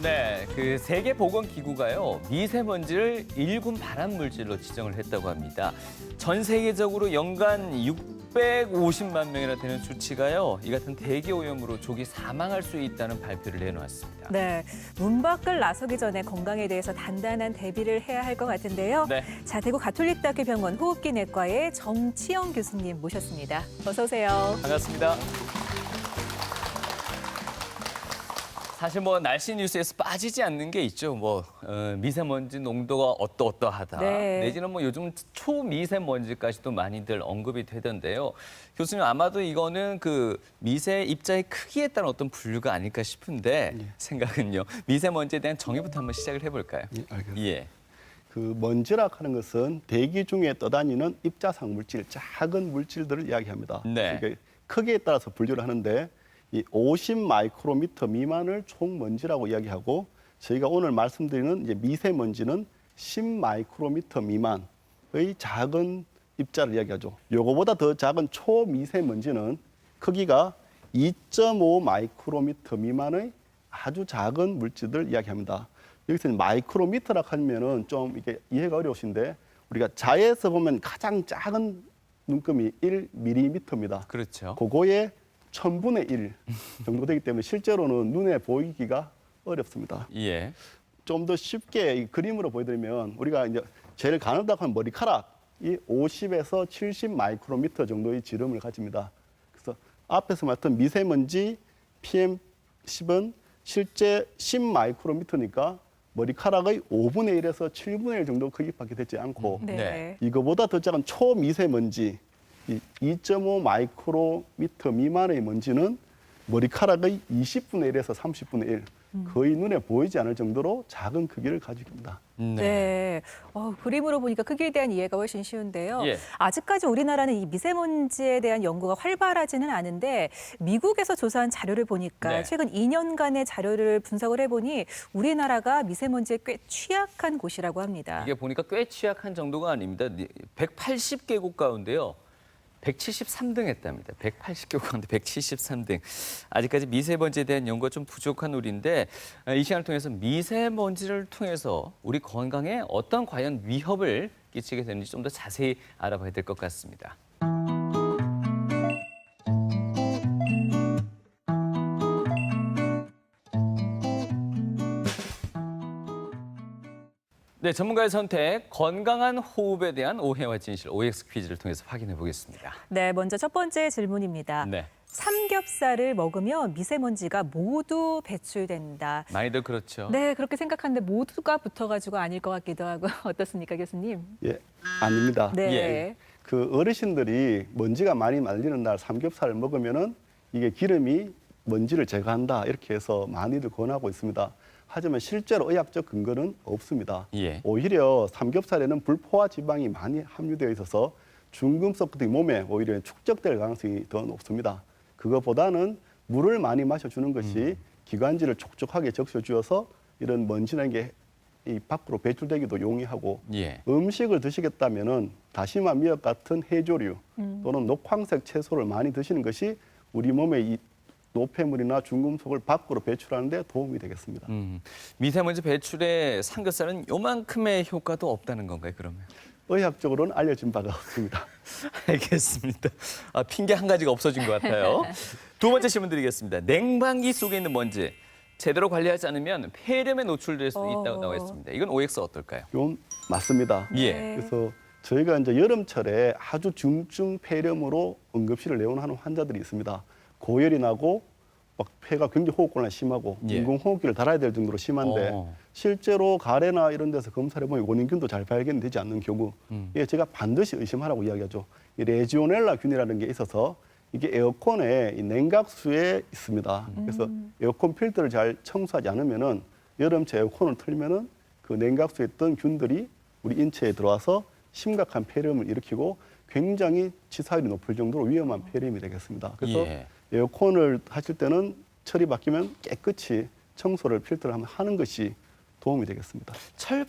네, 그 세계보건기구가요, 미세먼지를 1군 발암물질로 지정을 했다고 합니다. 전 세계적으로 연간 650만 명이나 되는 수치가요, 이 같은 대기오염으로 조기 사망할 수 있다는 발표를 내놓았습니다. 네, 문 밖을 나서기 전에 건강에 대해서 단단한 대비를 해야 할 것 같은데요. 네. 자, 대구 가톨릭대학교 병원 호흡기내과의 정치영 교수님 모셨습니다. 어서 오세요. 반갑습니다. 사실 뭐 날씨 뉴스에서 빠지지 않는 게 있죠. 미세먼지 농도가 어떠어떠하다. 네. 내지는 뭐 요즘 초미세먼지까지도 많이들 언급이 되던데요. 교수님, 아마도 이거는 그 미세 입자의 크기에 따른 어떤 분류가 아닐까 싶은데 생각은요. 미세먼지에 대한 정의부터 한번 시작을 해볼까요? 알겠습니다. 예. 그 먼지라 하는 것은 대기 중에 떠다니는 입자상 물질, 작은 물질들을 이야기합니다. 네. 그러니까 크기에 따라서 분류를 하는데 이 50 마이크로미터 미만을 총먼지라고 이야기하고 저희가 오늘 말씀드리는 이제 미세먼지는 10 마이크로미터 미만의 작은 입자를 이야기하죠. 요거보다 더 작은 초미세먼지는 크기가 2.5 마이크로미터 미만의 아주 작은 물질들 이야기합니다. 여기서 마이크로미터라고 하면은 좀 이게 이해가 어려우신데 우리가 자에서 보면 가장 작은 눈금이 1mm입니다. 그렇죠. 그거의 1000분의 1 정도 되기 때문에 실제로는 눈에 보이기가 어렵습니다. 예. 좀 더 쉽게 이 그림으로 보여드리면 우리가 이제 제일 가늘다고 하는 머리카락이 50에서 70 마이크로미터 정도의 지름을 가집니다. 그래서 앞에서 말했던 미세먼지 PM10은 실제 10 마이크로미터니까 머리카락의 5분의 1에서 7분의 1 정도 크기밖에 되지 않고 네. 네. 이거보다 더 작은 초미세먼지, 2.5 마이크로미터 미만의 먼지는 머리카락의 20분의 1에서 30분의 1, 거의 눈에 보이지 않을 정도로 작은 크기를 가지고 있습니다. 네. 그림으로 보니까 크기에 대한 이해가 훨씬 쉬운데요. 예. 아직까지 우리나라는 이 미세먼지에 대한 연구가 활발하지는 않은데 미국에서 조사한 자료를 보니까 네. 최근 2년간의 자료를 분석을 해보니 우리나라가 미세먼지에 꽤 취약한 곳이라고 합니다. 이게 보니까 꽤 취약한 정도가 아닙니다. 180개국 가운데요. 173등 했답니다. 180개국 가운데 173등. 아직까지 미세먼지에 대한 연구가 좀 부족한 우리인데 이 시간을 통해서 미세먼지를 통해서 우리 건강에 어떤 과연 위협을 끼치게 되는지 좀 더 자세히 알아봐야 될 것 같습니다. 네, 전문가의 선택, 건강한 호흡에 대한 오해와 진실, OX 퀴즈를 통해서 확인해 보겠습니다. 네, 먼저 첫 번째 질문입니다. 네, 삼겹살을 먹으면 미세먼지가 모두 배출된다. 많이들 그렇죠. 네, 그렇게 생각하는데 모두가 붙어가지고 아닐 것 같기도 하고 어떻습니까, 교수님? 예, 아닙니다. 네. 예. 그 어르신들이 먼지가 많이 말리는 날 삼겹살을 먹으면은 이게 기름이 먼지를 제거한다 이렇게 해서 많이들 권하고 있습니다. 하지만 실제로 의학적 근거는 없습니다. 예. 오히려 삼겹살에는 불포화 지방이 많이 함유되어 있어서 중금속 같은 몸에 오히려 축적될 가능성이 더 높습니다. 그것보다는 물을 많이 마셔주는 것이 기관지를 촉촉하게 적셔주어서 이런 먼지라는 게 이 밖으로 배출되기도 용이하고 예. 음식을 드시겠다면은 다시마, 미역 같은 해조류 또는 녹황색 채소를 많이 드시는 것이 우리 몸에 이 노폐물이나 중금속을 밖으로 배출하는 데 도움이 되겠습니다. 미세먼지 배출에 삼겹살은 요만큼의 효과도 없다는 건가요, 그러면? 의학적으로는 알려진 바가 없습니다. 알겠습니다. 핑계 한 가지가 없어진 것 같아요. 두 번째 질문 드리겠습니다. 냉방기 속에 있는 먼지, 제대로 관리하지 않으면 폐렴에 노출될 수도 있다고 나와 있습니다. 이건 OX 어떨까요? 이건 맞습니다. 예. 그래서 저희가 이제 여름철에 아주 중증 폐렴으로 응급실을 내원하는 환자들이 있습니다. 고열이 나고 막 폐가 굉장히 호흡곤란이 심하고 예. 인공호흡기를 달아야 될 정도로 심한데 실제로 가래나 이런 데서 검사를 해보면 원인균도 잘 발견되지 않는 경우 예, 제가 반드시 의심하라고 이야기하죠. 이 레지오넬라 균이라는 게 있어서 이게 에어컨에 이 냉각수에 있습니다. 그래서 에어컨 필터를 잘 청소하지 않으면은 여름철 에어컨을 틀면은 그 냉각수에 있던 균들이 우리 인체에 들어와서 심각한 폐렴을 일으키고 굉장히 치사율이 높을 정도로 위험한 폐렴이 되겠습니다. 그래서 예. 에어컨을 하실 때는 철이 바뀌면 깨끗이 청소를 필터를 하는 것이 도움이 되겠습니다. 철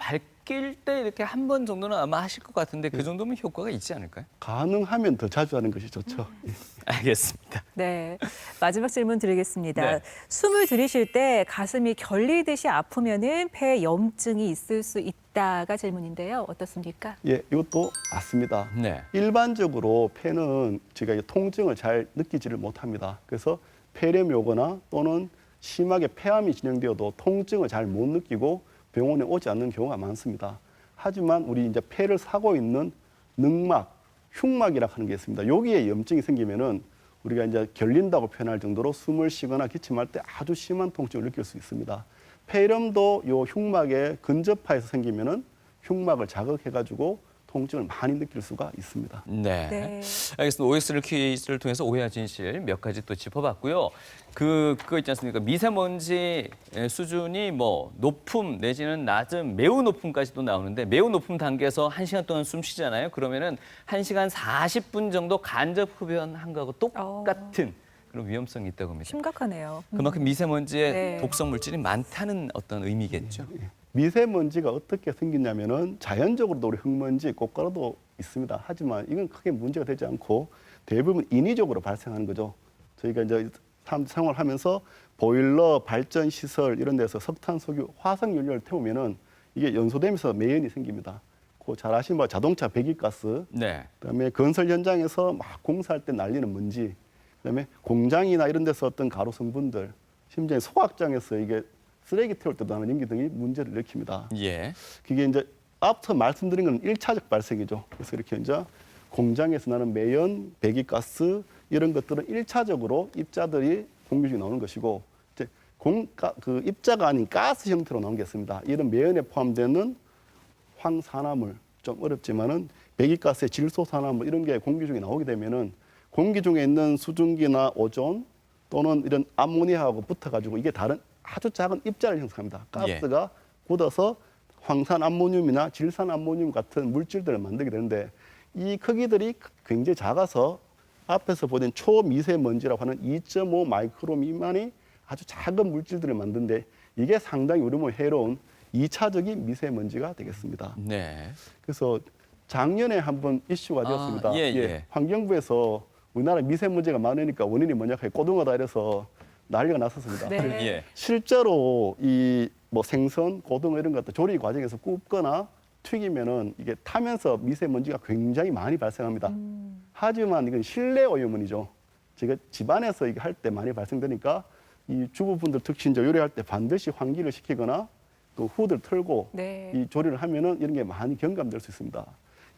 바뀔 때 이렇게 한 번 정도는 아마 하실 것 같은데 그 정도면 효과가 있지 않을까요? 가능하면 더 자주 하는 것이 좋죠. 예. 알겠습니다. 네. 마지막 질문 드리겠습니다. 네. 숨을 들이쉴 때 가슴이 결리듯이 아프면은 폐에 염증이 있을 수 있다가 질문인데요. 어떻습니까? 예, 이것도 맞습니다. 네. 일반적으로 폐는 저희가 통증을 잘 느끼지를 못합니다. 그래서 폐렴이 오거나 또는 심하게 폐암이 진행되어도 통증을 잘 못 느끼고 병원에 오지 않는 경우가 많습니다. 하지만 우리 이제 폐를 사고 있는 늑막, 흉막이라고 하는 게 있습니다. 여기에 염증이 생기면은 우리가 이제 결린다고 표현할 정도로 숨을 쉬거나 기침할 때 아주 심한 통증을 느낄 수 있습니다. 폐렴도 요 흉막에 근접하여서 생기면은 흉막을 자극해가지고 통증을 많이 느낄 수가 있습니다. 네. 네. 알겠습니다. OX를 퀴즈를 통해서 오해와 진실 몇 가지 또 짚어봤고요. 그거 있지 않습니까? 미세먼지 수준이 뭐 높음 내지는 낮음, 매우 높음까지도 나오는데 매우 높음 단계에서 1시간 동안 숨 쉬잖아요. 그러면은 1시간 40분 정도 간접 흡연한 거하고 똑같은 그런 위험성이 있다고 합니다. 심각하네요. 그만큼 미세먼지의 네. 독성 물질이 많다는 어떤 의미겠죠. 미세먼지가 어떻게 생기냐면은 자연적으로도 우리 흙먼지, 꽃가루도 있습니다. 하지만 이건 크게 문제가 되지 않고 대부분 인위적으로 발생하는 거죠. 저희가 이제 생활하면서 보일러, 발전 시설 이런 데서 석탄, 석유, 화석 연료를 태우면은 이게 연소되면서 매연이 생깁니다. 그 잘 아시는 바 자동차 배기가스, 네. 그다음에 건설 현장에서 막 공사할 때 날리는 먼지, 그다음에 공장이나 이런 데서 어떤 가루 성분들, 심지어 소각장에서 이게 쓰레기 태울 때도 나는 연기 등이 문제를 일으킵니다. 예. 그게 이제 앞서 말씀드린 건 1차적 발생이죠. 그래서 이렇게 이제 공장에서 나는 매연, 배기가스 이런 것들은 1차적으로 입자들이 공기 중에 나오는 것이고 이제 그 입자가 아닌 가스 형태로 나오는 게 있습니다. 이런 매연에 포함되는 황산화물, 좀 어렵지만은 배기가스의 질소산화물 이런 게 공기 중에 나오게 되면은 공기 중에 있는 수증기나 오존 또는 이런 암모니아하고 붙어가지고 이게 다른 아주 작은 입자를 형성합니다. 가스가 굳어서 황산 암모늄이나 질산 암모늄 같은 물질들을 만들게 되는데 이 크기들이 굉장히 작아서 앞에서 보던 초미세먼지라고 하는 2.5 마이크로 미만의 아주 작은 물질들을 만드는데 이게 상당히 우리 몸에 해로운 2차적인 미세먼지가 되겠습니다. 네. 그래서 작년에 한번 이슈가 되었습니다. 예. 환경부에서 우리나라 미세먼지가 많으니까 원인이 뭐냐 하면 고등어다 이래서 난리가 났었습니다. 네. 예. 실제로 이 뭐 생선, 고등어 이런 것들 조리 과정에서 굽거나 튀기면은 이게 타면서 미세먼지가 굉장히 많이 발생합니다. 하지만 이건 실내 오염원이죠. 제가 집안에서 이게 할 때 많이 발생되니까 이 주부분들 특히 이제 요리할 때 반드시 환기를 시키거나 또 후드를 틀고 네. 이 조리를 하면은 이런 게 많이 경감될 수 있습니다.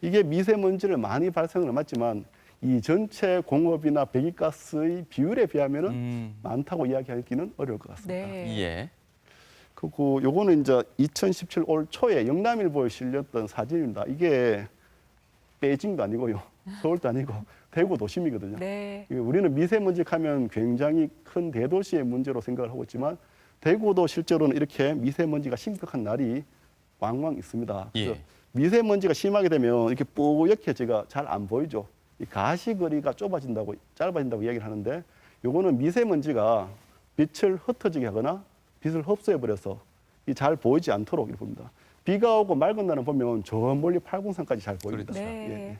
이게 미세먼지를 많이 발생을 맞지만 이 전체 공업이나 배기가스의 비율에 비하면은 많다고 이야기하기는 어려울 것 같습니다. 네. 예. 그리고 요거는 이제 2017 올 초에 영남일보에 실렸던 사진입니다. 이게 베이징도 아니고요, 서울도 아니고 대구 도심이거든요. 네. 우리는 미세먼지 하면 굉장히 큰 대도시의 문제로 생각을 하고 있지만 대구도 실제로는 이렇게 미세먼지가 심각한 날이 왕왕 있습니다. 그래서 예. 미세먼지가 심하게 되면 이렇게 뿌옇게 제가 잘 안 보이죠. 이 가시거리가 짧아진다고 이야기를 하는데 요거는 미세먼지가 빛을 흩어지게 하거나 빛을 흡수해 버려서 잘 보이지 않도록 이렇게 봅니다. 비가 오고 맑은 날은 보면 저 멀리 팔공산까지 잘 보입니다. 그렇죠. 네.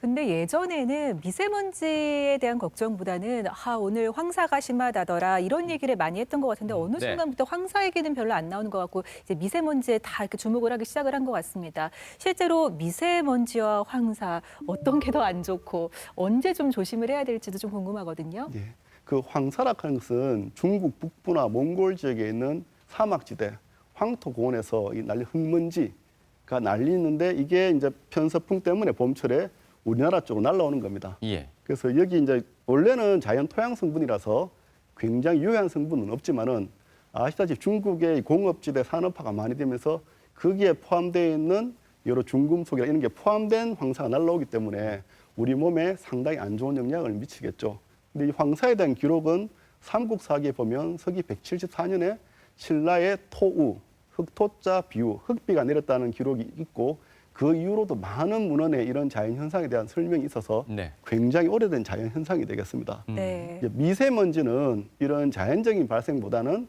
근데 예전에는 미세먼지에 대한 걱정보다는 오늘 황사가 심하다더라 이런 얘기를 많이 했던 것 같은데 어느 네. 순간부터 황사 얘기는 별로 안 나오는 것 같고 이제 미세먼지에 다 이렇게 주목을 하기 시작을 한 것 같습니다. 실제로 미세먼지와 황사 어떤 게 더 안 좋고 언제 좀 조심을 해야 될지도 좀 궁금하거든요. 예. 그 황사라는 것은 중국 북부나 몽골 지역에 있는 사막지대 황토공원에서 이 날린 흙먼지가 날리는데 이게 이제 편서풍 때문에 봄철에 우리나라 쪽으로 날아오는 겁니다. 예. 그래서 여기 이제 원래는 자연 토양 성분이라서 굉장히 유해한 성분은 없지만은 아시다시피 중국의 공업지대 산업화가 많이 되면서 거기에 포함되어 있는 여러 중금속이나 이런 게 포함된 황사가 날아오기 때문에 우리 몸에 상당히 안 좋은 영향을 미치겠죠. 근데 이 황사에 대한 기록은 삼국사기에 보면 서기 174년에 신라의 토우, 흑토자 비우, 흑비가 내렸다는 기록이 있고 그 이후로도 많은 문헌에 이런 자연현상에 대한 설명이 있어서 네. 굉장히 오래된 자연현상이 되겠습니다. 네. 이제 미세먼지는 이런 자연적인 발생보다는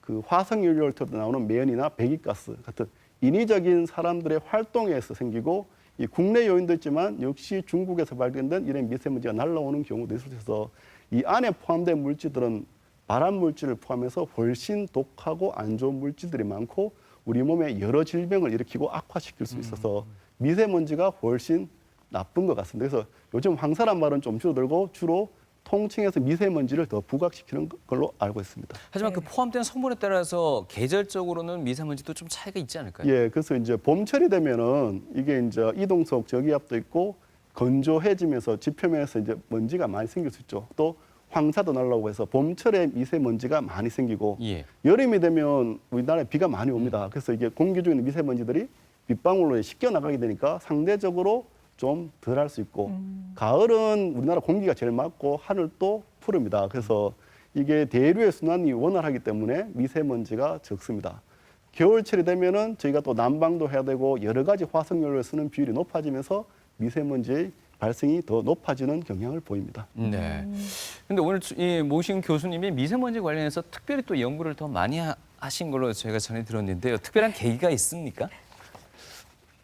그 화석연료를 통해 나오는 매연이나 배기가스 같은 인위적인 사람들의 활동에서 생기고 이 국내 요인도 있지만 역시 중국에서 발견된 이런 미세먼지가 날아오는 경우도 있어서 이 안에 포함된 물질들은 발암 물질을 포함해서 훨씬 독하고 안 좋은 물질들이 많고 우리 몸에 여러 질병을 일으키고 악화시킬 수 있어서 미세먼지가 훨씬 나쁜 것 같습니다. 그래서 요즘 황사란 말은 좀 줄어들고 주로 통칭해서 미세먼지를 더 부각시키는 걸로 알고 있습니다. 하지만 그 포함된 성분에 따라서 계절적으로는 미세먼지도 좀 차이가 있지 않을까요? 예, 그래서 이제 봄철이 되면은 이게 이제 이동속 저기압도 있고 건조해지면서 지표면에서 이제 먼지가 많이 생길 수 있죠. 또 황사도 날라오고 해서 봄철에 미세먼지가 많이 생기고 예. 여름이 되면 우리나라에 비가 많이 옵니다. 그래서 이게 공기 중에 있는 미세먼지들이 빗방울로 씻겨 나가게 되니까 상대적으로 좀 덜 할 수 있고 가을은 우리나라 공기가 제일 맑고 하늘도 푸릅니다. 그래서 이게 대류의 순환이 원활하기 때문에 미세먼지가 적습니다. 겨울철이 되면은 저희가 또 난방도 해야 되고 여러 가지 화석연료를 쓰는 비율이 높아지면서 미세먼지의 발생이 더 높아지는 경향을 보입니다. 네. 근데 오늘 이 모신 교수님이 미세먼지 관련해서 특별히 또 연구를 더 많이 하신 걸로 저희가 전해 들었는데요. 특별한 계기가 있습니까?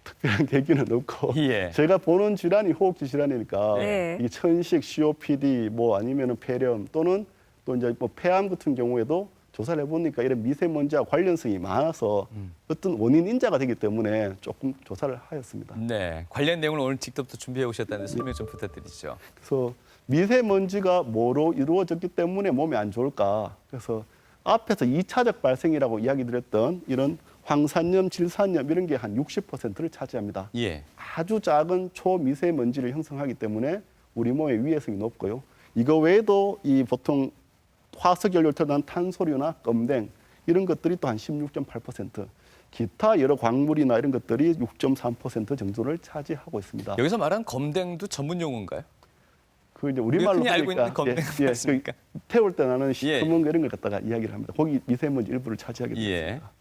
특별한 계기는 없고 예. 제가 보는 질환이 호흡기 질환이니까 네. 이 천식, COPD 뭐 아니면은 폐렴 또는 또 이제 뭐 폐암 같은 경우에도 조사를 해보니까 이런 미세먼지와 관련성이 많아서 어떤 원인 인자가 되기 때문에 조금 조사를 하였습니다. 네. 관련 내용을 오늘 직접 또 준비해 오셨다는데 설명 좀 부탁드리죠. 그래서 미세먼지가 뭐로 이루어졌기 때문에 몸에 안 좋을까? 그래서 앞에서 2차적 발생이라고 이야기 드렸던 이런 황산염, 질산염 이런 게 한 60%를 차지합니다. 예. 아주 작은 초미세먼지를 형성하기 때문에 우리 몸의 위해성이 높고요. 이거 외에도 이 보통 화석연료를 태어난 탄소류나 껌댕 이런 것들이 또 한 16.8%, 기타 여러 광물이나 이런 것들이 6.3% 정도를 차지하고 있습니다. 여기서 말한 검댕도 전문 용어인가요? 그 이제 우리말로 흔히 알고 있는 하니까 검댕 맞습니까? 그 태울 때 나는 예. 시커먼 거 이런 걸 갖다가 이야기를 합니다. 거기 미세먼지 일부를 차지하게 되었습니다.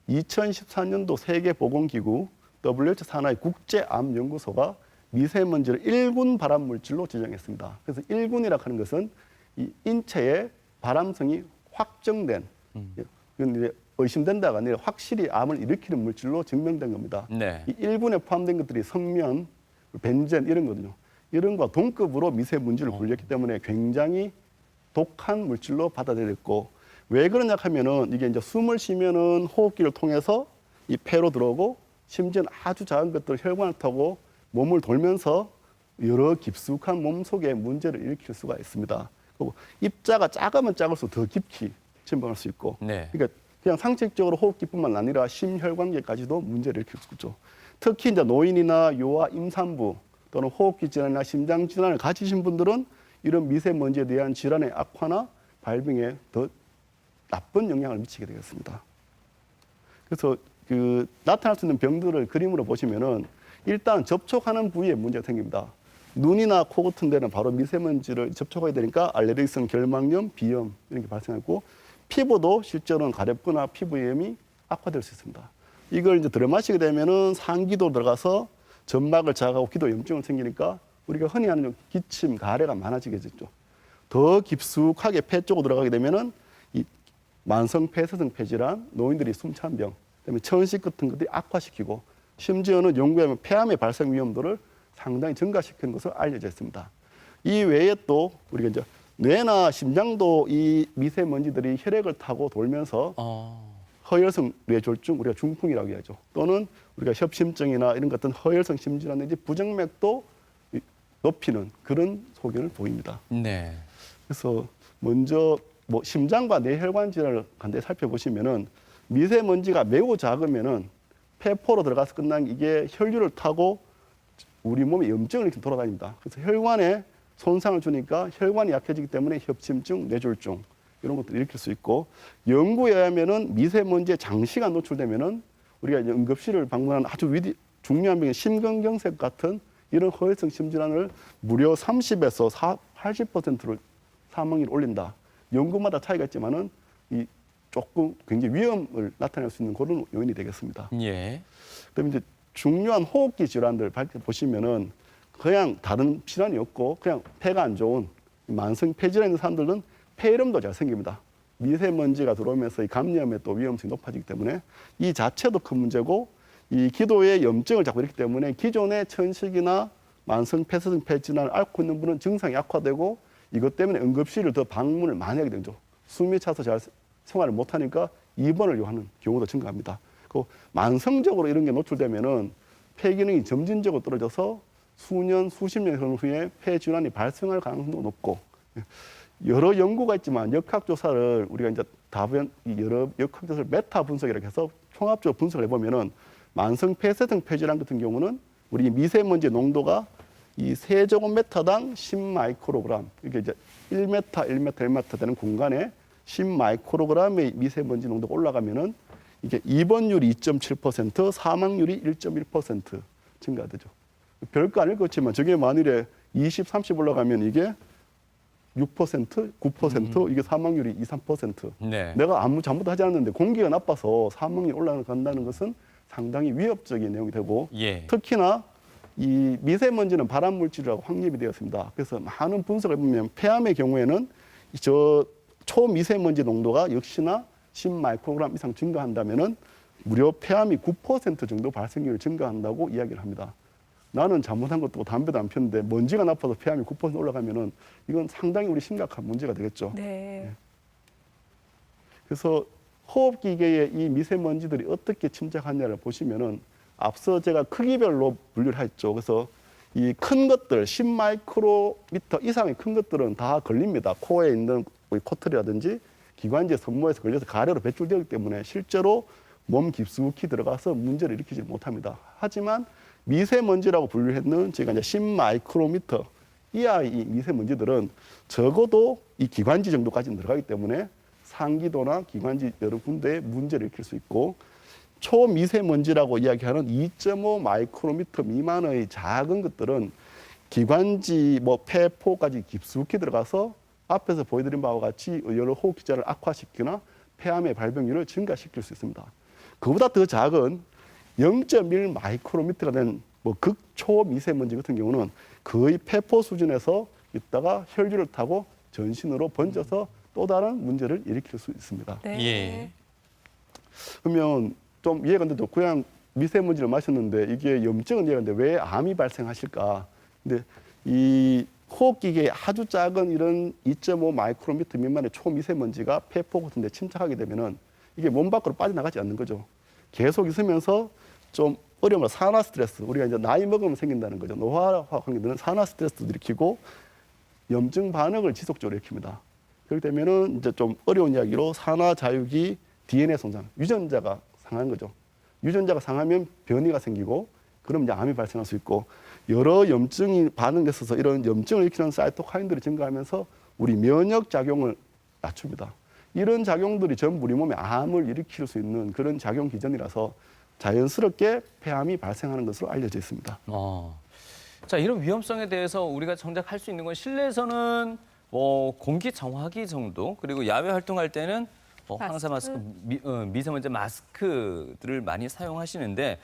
2014년도 세계보건기구 WHO 산하의 국제암연구소가 미세먼지를 1군 발암 물질로 지정했습니다. 그래서 1군이라고 하는 것은 이 인체의 발암성이 확정된, 이건 이제 의심된다가 아니라 확실히 암을 일으키는 물질로 증명된 겁니다. 네. 이 1군에 포함된 것들이 성면, 벤젠 이런 거거든요. 이런 거 동급으로 미세먼지를 분류했기 때문에 굉장히 독한 물질로 받아들였고 왜 그러냐 하면은 이게 이제 숨을 쉬면은 호흡기를 통해서 이 폐로 들어오고 심지어는 아주 작은 것들 혈관을 타고 몸을 돌면서 여러 깊숙한 몸 속에 문제를 일으킬 수가 있습니다. 그리고 입자가 작으면 작을수록 더 깊이 침범할 수 있고 네. 그러니까 그냥 상식적으로 호흡기뿐만 아니라 심혈관계까지도 문제를 일으킬 수 있죠. 특히 이제 노인이나 요아, 임산부 또는 호흡기 질환이나 심장 질환을 가지신 분들은 이런 미세먼지에 대한 질환의 악화나 발병에 더 나쁜 영향을 미치게 되겠습니다. 그래서 그 나타날 수 있는 병들을 그림으로 보시면은 일단 접촉하는 부위에 문제가 생깁니다. 눈이나 코 같은 데는 바로 미세먼지를 접촉하게 되니까 알레르기성 결막염, 비염 이런 게 발생하고 피부도 실제로는 가렵거나 피부염이 악화될 수 있습니다. 이걸 이제 들어 마시게 되면은 상기도 들어가서 점막을 자극하고 기도 염증을 생기니까 우리가 흔히 하는 기침, 가래가 많아지게 되죠. 더 깊숙하게 폐 쪽으로 들어가게 되면은 이 만성 폐쇄성 폐질환, 노인들이 숨찬 병, 그다음에 천식 같은 것들이 악화시키고 심지어는 연구에 하면 폐암의 발생 위험도를 상당히 증가시키는 것으로 알려져 있습니다. 이 외에 또 우리가 이제 뇌나 심장도 이 미세먼지들이 혈액을 타고 돌면서 허혈성 뇌졸중, 우리가 중풍이라고 하죠. 또는 우리가 협심증이나 이런 같은 허혈성 심질환 내지 부정맥도 높이는 그런 소견을 보입니다. 네. 그래서 먼저 뭐 심장과 뇌혈관 질환을 간단히 살펴보시면은 미세먼지가 매우 작으면은 폐포로 들어가서 끝난 이게 혈류를 타고 우리 몸에 염증을 이렇게 돌아다닙니다. 그래서 혈관에 손상을 주니까 혈관이 약해지기 때문에 협심증, 뇌졸중 이런 것들을 일으킬 수 있고 연구에 의하면은 미세먼지에 장시간 노출되면은 우리가 이제 응급실을 방문하는 아주 중요한 병인 심근경색 같은 이런 허혈성 심질환을 무려 30에서 80%를 사망률을 올린다. 연구마다 차이가 있지만은 이 조금 굉장히 위험을 나타낼 수 있는 그런 요인이 되겠습니다. 예. 그다음에 이제 중요한 호흡기 질환들 보시면은 그냥 다른 질환이 없고 그냥 폐가 안 좋은 만성 폐질환 있는 사람들은 폐렴도 잘 생깁니다. 미세먼지가 들어오면서 이 감염의 또 위험성이 높아지기 때문에 이 자체도 큰 문제고 이 기도에 염증을 잡고 있기 때문에 기존의 천식이나 만성 폐쇄성 폐질환을 앓고 있는 분은 증상이 악화되고 이것 때문에 응급실을 더 방문을 많이 하게 되죠. 숨이 차서 잘 생활을 못하니까 입원을 요하는 경우도 증가합니다. 그 만성적으로 이런 게 노출되면은 폐 기능이 점진적으로 떨어져서 수년, 수십 년 후에 폐 질환이 발생할 가능성도 높고 여러 연구가 있지만 역학조사를 우리가 이제 여러 역학조사를 메타 분석이라고 해서 종합적으로 분석을 해보면은 만성 폐쇄성 폐질환 같은 경우는 우리 미세먼지 농도가 이 세제곱미터당 10마이크로그램, 이게 이제 1m, 1m, 1m 되는 공간에 10마이크로그램의 미세먼지 농도가 올라가면은 이게 입원율이 2.7%, 사망률이 1.1% 증가되죠. 별거 아닐 것 같지만 저게 만일에 20, 30 올라가면 이게 6%, 9%, 이게 사망률이 2, 3%. 네. 내가 아무 잘못도 하지 않았는데 공기가 나빠서 사망률이 올라간다는 것은 상당히 위협적인 내용이 되고 예. 특히나 이 미세먼지는 발암 물질이라고 확립이 되었습니다. 그래서 많은 분석을 해보면 폐암의 경우에는 저 초미세먼지 농도가 역시나 10마이크로그램 이상 증가한다면은 무려 폐암이 9% 정도 발생률이 증가한다고 이야기를 합니다. 나는 잘못한 것도 담배도 안 피웠는데 먼지가 나빠서 폐암이 9% 올라가면은 이건 상당히 우리 심각한 문제가 되겠죠. 네. 그래서 호흡기계에 이 미세먼지들이 어떻게 침착하냐를 보시면은 앞서 제가 크기별로 분류를 했죠. 그래서 이 큰 것들, 10마이크로미터 이상의 큰 것들은 다 걸립니다. 코에 있는 코털이라든지 기관지 섬모에서 걸려서 가래로 배출되기 때문에 실제로 몸 깊숙이 들어가서 문제를 일으키지 못합니다. 하지만 미세먼지라고 분류했는 제가 이제 10마이크로미터 이하의 이 미세먼지들은 적어도 이 기관지 정도까지 들어가기 때문에 상기도나 기관지 여러 군데에 문제를 일으킬 수 있고 초미세먼지라고 이야기하는 2.5 마이크로미터 미만의 작은 것들은 기관지, 폐포까지 깊숙이 들어가서 앞에서 보여드린 바와 같이 여러 호흡기자를 악화시키거나 폐암의 발병률을 증가시킬 수 있습니다. 그보다 더 작은 0.1 마이크로미터가 된 극초미세먼지 같은 경우는 거의 폐포 수준에서 있다가 혈류를 타고 전신으로 번져서 또 다른 문제를 일으킬 수 있습니다. 네. 예. 그러면 좀 이해가 안 돼도 그냥 미세먼지를 마셨는데 이게 염증은 이해가 안 돼. 왜 암이 발생하실까? 근데 이 호흡기계에 아주 작은 이런 2.5 마이크로미터 미만의 초미세먼지가 폐포 같은 데 침착하게 되면은 이게 몸 밖으로 빠져나가지 않는 거죠. 계속 있으면서 좀 어려운 산화 스트레스, 우리가 이제 나이 먹으면 생긴다는 거죠. 노화와 관계되는 산화 스트레스도 일으키고 염증 반응을 지속적으로 일으킵니다. 그렇기 때문에는 이제 좀 어려운 이야기로 산화 자유기 DNA 손상, 유전자가 상한 거죠. 유전자가 상하면 변이가 생기고 그럼 이제 암이 발생할 수 있고 여러 염증이 반응됐어서 이런 염증을 일으키는 사이토카인들이 증가하면서 우리 면역 작용을 낮춥니다. 이런 작용들이 전부 우리 몸에 암을 일으킬 수 있는 그런 작용 기전이라서 자연스럽게 폐암이 발생하는 것으로 알려져 있습니다. 자, 이런 위험성에 대해서 우리가 정작 할 수 있는 건 실내에서는 공기 정화기 정도, 그리고 야외 활동할 때는 황사 마스크, 미세먼지 마스크들을 많이 사용하시는데,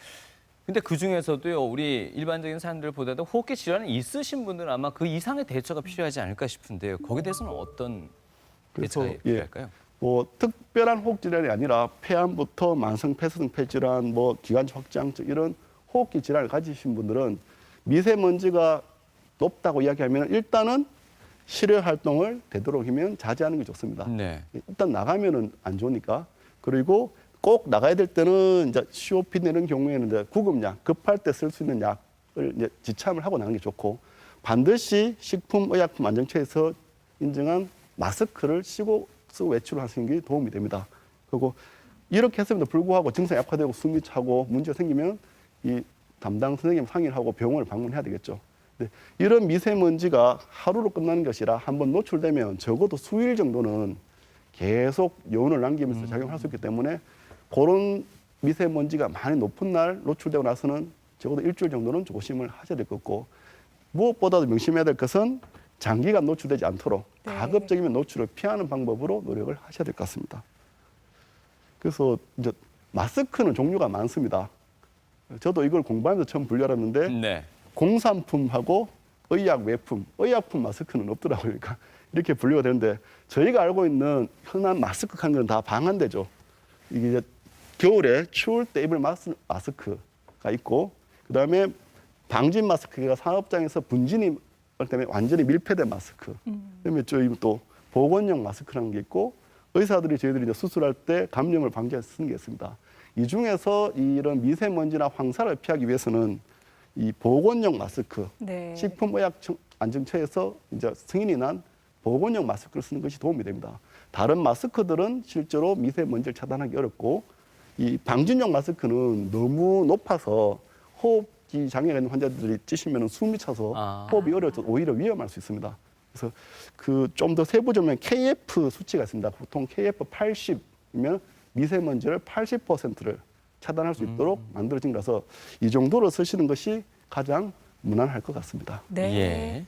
근데 그 중에서도요, 우리 일반적인 사람들보다도 호흡기 질환이 있으신 분들은 아마 그 이상의 대처가 필요하지 않을까 싶은데요. 거기에 대해서는 어떤 대처가 필요할까요? 특별한 호흡 질환이 아니라 폐암부터 만성 폐쇄성 폐질환, 기관지 확장증 이런 호흡기 질환을 가지신 분들은 미세먼지가 높다고 이야기하면 일단은 실외 활동을 되도록이면 자제하는 게 좋습니다. 네. 일단 나가면은 안 좋으니까. 그리고 꼭 나가야 될 때는 이제 COPD 이런 경우에는 이제 구급약, 급할 때 쓸 수 있는 약을 이제 지참을 하고 나가는 게 좋고 반드시 식품의약품안전처에서 인정한 마스크를 쓰고 외출을 하시는 게 도움이 됩니다. 그리고 이렇게 했음에도 불구하고 증상이 악화되고 숨이 차고 문제가 생기면 이 담당 선생님 상의를 하고 병원을 방문해야 되겠죠. 근데 이런 미세먼지가 하루로 끝나는 것이라 한번 노출되면 적어도 수일 정도는 계속 여운을 남기면서 작용할 수 있기 때문에 그런 미세먼지가 많이 높은 날 노출되고 나서는 적어도 일주일 정도는 조심을 하셔야 될 것 같고 무엇보다도 명심해야 될 것은 장기간 노출되지 않도록 가급적이면 노출을 피하는 방법으로 노력을 하셔야 될 것 같습니다. 그래서 이제 마스크는 종류가 많습니다. 저도 이걸 공부하면서 처음 분류했는데 네. 공산품하고 의약 외품, 의약품 마스크는 없더라고요. 그러니까 이렇게 분류가 되는데 저희가 알고 있는 흔한 마스크 하는 건 다 방한대죠. 이게 이제 겨울에 추울 때 입을 마스크가 있고 그다음에 방진 마스크가 산업장에서 분진이 때문에 완전히 밀폐된 마스크. 그다음에 저희 또 보건용 마스크라는 게 있고 의사들이 저희들이 이제 수술할 때 감염을 방지해서 쓰는 게 있습니다. 이 중에서 이런 미세먼지나 황사를 피하기 위해서는 이 보건용 마스크, 네. 식품의약안정처에서 이제 승인이 난 보건용 마스크를 쓰는 것이 도움이 됩니다. 다른 마스크들은 실제로 미세먼지를 차단하기 어렵고 이 방진용 마스크는 너무 높아서 호흡기 장애가 있는 환자들이 찌시면 숨이 차서 호흡이 어려워서 오히려 위험할 수 있습니다. 그래서 그 좀 더 세부적으로 KF 수치가 있습니다. 보통 KF 80이면 미세먼지를 80%를 차단할 수 있도록 만들어진 거라서 이 정도로 쓰시는 것이 가장 무난할 것 같습니다. 네. 예.